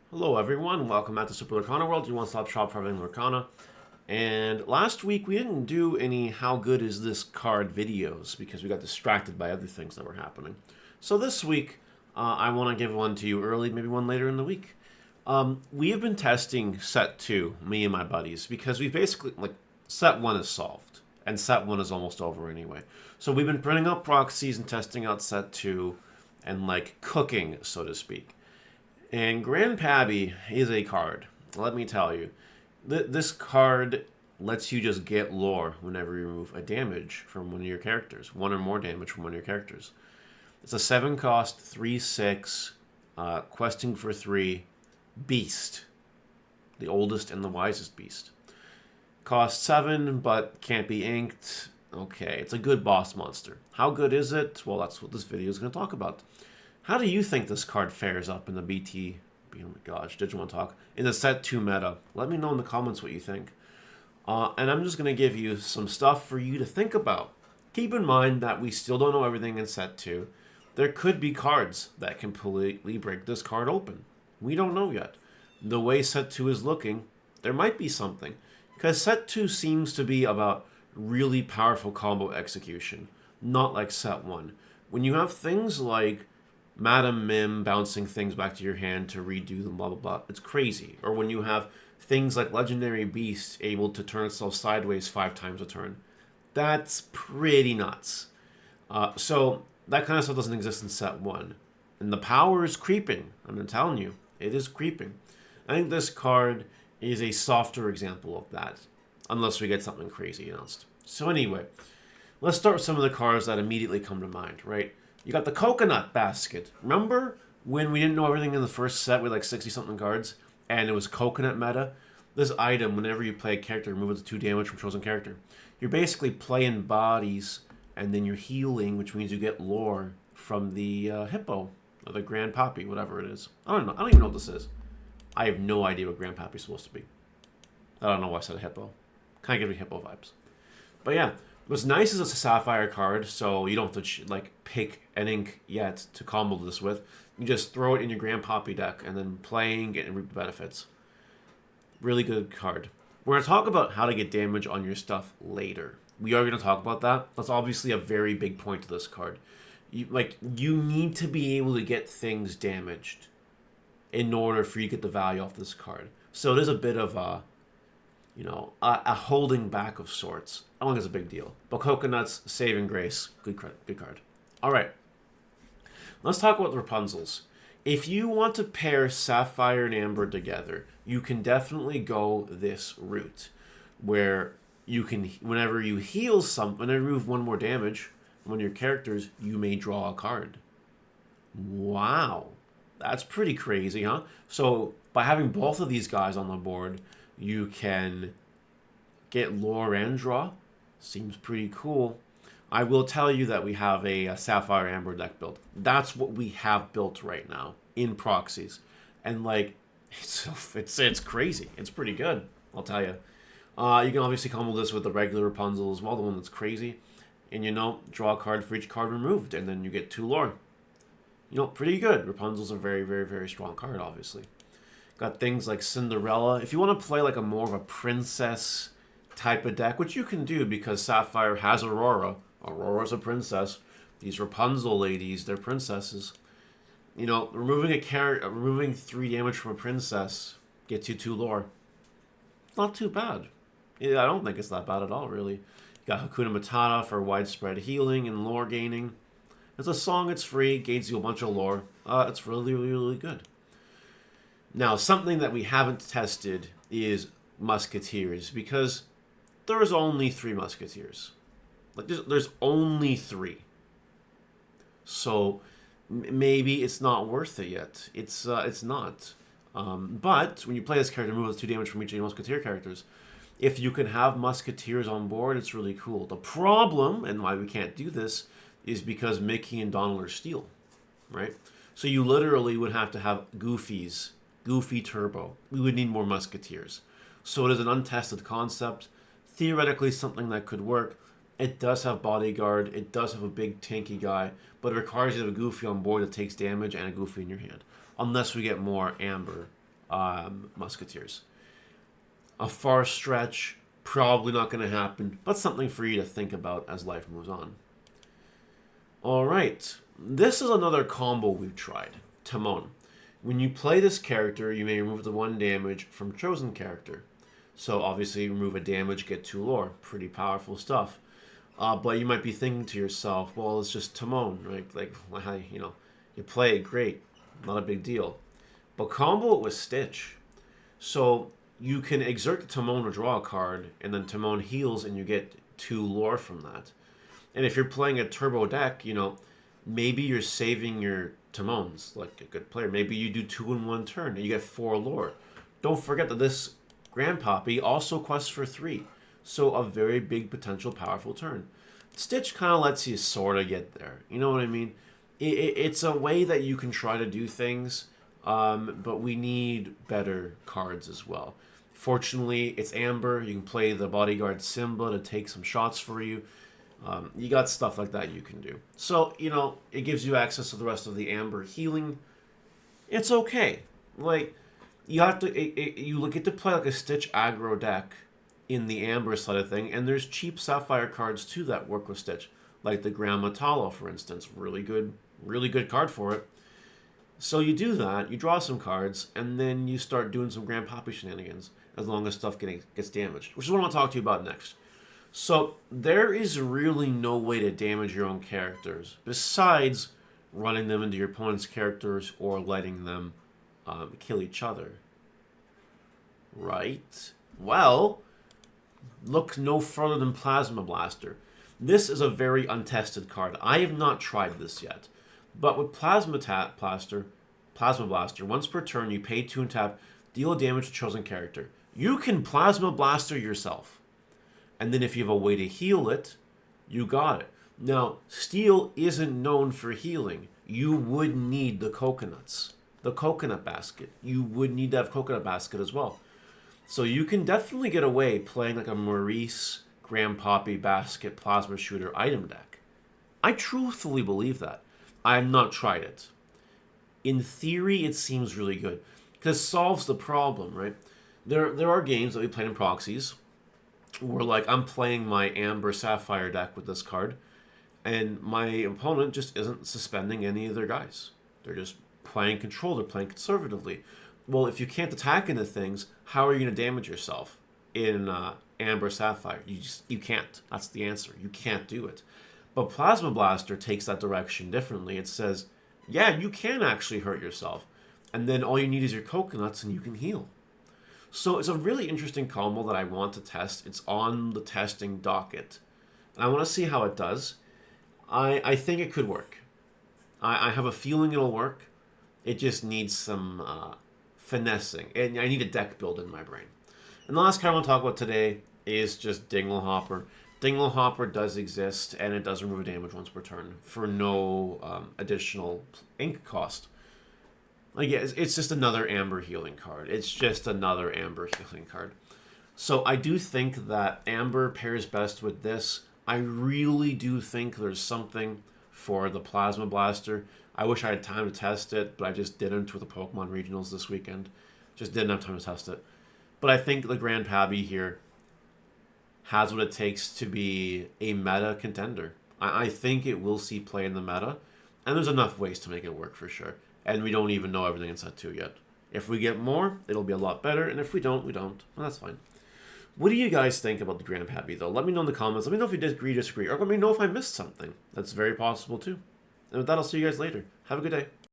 Hello everyone, welcome back to Super Lorcana World, your one-stop shop for everything Lorcana. And last week we didn't do any how good is this card videos because we got distracted by other things that were happening. So this week, I want to give one to you early, maybe one later in the week. We have been testing set 2, me and my buddies, because we basically, set 1 is solved, and set 1 is almost over anyway. So we've been printing out proxies and testing out set 2, and cooking, so to speak. And Grand PABBIE is a card. Let me tell you, this card lets you just get lore whenever you remove a damage from one of your characters, one or more damage from one of your characters. It's a 7 cost, 3/6, questing for 3, beast, the oldest and the wisest beast. Cost 7, but can't be inked. Okay, it's a good boss monster. How good is it? Well, that's what this video is going to talk about. How do you think this card fares up in the oh my gosh, Digimon Talk, in the set 2 meta? Let me know in the comments what you think. And I'm just going to give you some stuff for you to think about. Keep in mind that we still don't know everything in set 2. There could be cards that completely break this card open. We don't know yet. The way set 2 is looking, there might be something. Because set 2 seems to be about really powerful combo execution, not like set 1. When you have things like Madam Mim bouncing things back to your hand to redo them, blah, blah, blah. It's crazy. Or when you have things like Legendary Beast able to turn itself sideways 5 times a turn. That's pretty nuts. So that kind of stuff doesn't exist in set 1. And the power is creeping. I'm telling you, it is creeping. I think this card is a softer example of that. Unless we get something crazy announced. So anyway, let's start with some of the cards that immediately come to mind, right? You got the coconut basket. Remember when we didn't know everything in the first set with like 60-something cards, and it was coconut meta? This item, whenever you play a character, remove it to 2 damage from chosen character. You're basically playing bodies, and then you're healing, which means you get lore from the hippo, or the Grand PABBIE, whatever it is. I don't know. I don't even know what this is. I have no idea what Grand PABBIE is supposed to be. I don't know why I said hippo. Kind of gives me hippo vibes. But yeah. What's nice is it's a Sapphire card, so you don't have to pick an ink yet to combo this with. You just throw it in your Grand PABBIE deck, and then playing and reap the benefits. Really good card. We're going to talk about how to get damage on your stuff later. We are going to talk about that. That's obviously a very big point to this card. You need to be able to get things damaged in order for you to get the value off this card. So it is a bit of a holding back of sorts. I don't think it's a big deal. But Coconut's saving grace. Good card. All right. Let's talk about the Rapunzels. If you want to pair Sapphire and Amber together, you can definitely go this route. Where you can, whenever you heal whenever you remove 1 more damage from one of your characters, you may draw a card. Wow. That's pretty crazy, huh? So, by having both of these guys on the board, you can get lore and draw. Seems pretty cool. I will tell you that we have a Sapphire Amber deck built. That's what we have built right now in proxies. And it's crazy. It's pretty good, I'll tell you. You can obviously combo this with the regular Rapunzel as well, the one that's crazy. And draw a card for each card removed, and then you get 2 lore. Pretty good. Rapunzel's a very, very, very strong card, obviously. Got things like Cinderella. If you want to play a more of a princess type of deck, which you can do because Sapphire has Aurora. Aurora's a princess. These Rapunzel ladies, they're princesses. Removing 3 damage from a princess gets you 2 lore. Not too bad. Yeah, I don't think it's that bad at all, really. You got Hakuna Matata for widespread healing and lore gaining. It's a song, it's free, gains you a bunch of lore. It's really, really, really good. Now, something that we haven't tested is Musketeers, because there's only 3 Musketeers. There's only 3. So, maybe it's not worth it yet. It's not. But, when you play this character, remove 2 damage from each of your Musketeer characters. If you can have Musketeers on board, it's really cool. The problem, and why we can't do this, is because Mickey and Donald are steel, right? So you literally would have to have Goofy Turbo. We would need more Musketeers. So it is an untested concept. Theoretically, something that could work. It does have Bodyguard. It does have a big tanky guy. But it requires you to have a Goofy on board that takes damage and a Goofy in your hand. Unless we get more Amber Musketeers. A far stretch, probably not going to happen, but something for you to think about as life moves on. Alright, this is another combo we've tried, Timone. When you play this character, you may remove the 1 damage from chosen character. So obviously remove a damage, get 2 lore. Pretty powerful stuff. But you might be thinking to yourself, well, it's just Timone, right? Like, you play it great, not a big deal. But combo it with Stitch. So you can exert the Timone to draw a card, and then Timone heals, and you get 2 lore from that. And if you're playing a turbo deck, maybe you're saving your Timones, like a good player. Maybe you do 2 in 1 turn, and you get 4 lore. Don't forget that this Grand PABBIE also quests for 3. So a very big potential powerful turn. Stitch kind of lets you sort of get there. You know what I mean? It's a way that you can try to do things, but we need better cards as well. Fortunately, it's Amber. You can play the Bodyguard Simba to take some shots for you. You got stuff like that you can do. So, it gives you access to the rest of the Amber healing. It's okay. Like, you have to, you get to play like a Stitch aggro deck in the Amber side of thing, and there's cheap Sapphire cards too that work with Stitch, like the Grandma Talo, for instance. Really good card for it. So you do that, you draw some cards, and then you start doing some Grand PABBIE shenanigans, as long as stuff gets damaged, which is what I want to talk to you about next. So there is really no way to damage your own characters besides running them into your opponent's characters or letting them kill each other. Right? Well, look no further than Plasma Blaster. This is a very untested card. I have not tried this yet. But with Plasma Blaster, once per turn you pay 2 and tap, deal damage to chosen character. You can Plasma Blaster yourself. And then if you have a way to heal it, you got it. Now, Steel isn't known for healing. You would need the coconuts. The coconut basket. You would need to have coconut basket as well. So you can definitely get away playing like a Maurice, Grand PABBIE basket, plasma shooter item deck. I truthfully believe that. I have not tried it. In theory, it seems really good. Because it solves the problem, right? There are games that we play in proxies where, like, I'm playing my Amber Sapphire deck with this card, and my opponent just isn't suspending any of their guys. They're just playing control. They're playing conservatively. Well, if you can't attack into things, how are you going to damage yourself in Amber Sapphire? You can't. That's the answer. You can't do it. But Plasma Blaster takes that direction differently. It says, yeah, you can actually hurt yourself. And then all you need is your coconuts and you can heal. So it's a really interesting combo that I want to test. It's on the testing docket. And I want to see how it does. I think it could work. I have a feeling it'll work. It just needs some finessing. And I need a deck build in my brain. And the last card I want to talk about today is just Dinglehopper. Dinglehopper does exist, and it does remove damage once per turn for no additional ink cost. Like, yeah, it's just another Amber healing card. It's just another Amber healing card. So I do think that Amber pairs best with this. I really do think there's something for the Plasma Blaster. I wish I had time to test it, but I just didn't with the Pokemon Regionals this weekend. Just didn't have time to test it. But I think the Grand PABBIE here has what it takes to be a meta contender. I think it will see play in the meta, and there's enough ways to make it work for sure. And we don't even know everything in set 2 yet. If we get more, it'll be a lot better, and if we don't, we don't. Well, that's fine. What do you guys think about the Grand PABBIE, though? Let me know in the comments. Let me know if you disagree, or let me know if I missed something. That's very possible, too. And with that, I'll see you guys later. Have a good day.